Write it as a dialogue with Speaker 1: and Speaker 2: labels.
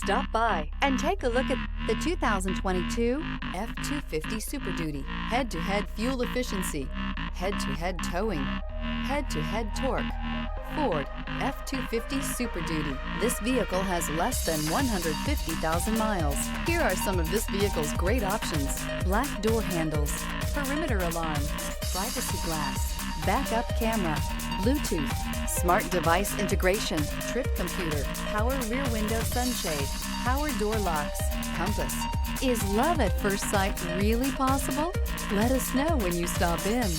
Speaker 1: Stop by and take a look at the 2022 F-250 Super Duty. Head-to-head fuel efficiency, head-to-head towing, head-to-head torque. Ford F-250 Super Duty. This vehicle has less than 150,000 miles. Here are some of this vehicle's great options: black door handles, perimeter alarm, privacy glass, backup camera, Bluetooth, smart device integration, trip computer, power rear window sunshade, power door locks, compass. Is love at first sight really possible? Let us know when you stop in.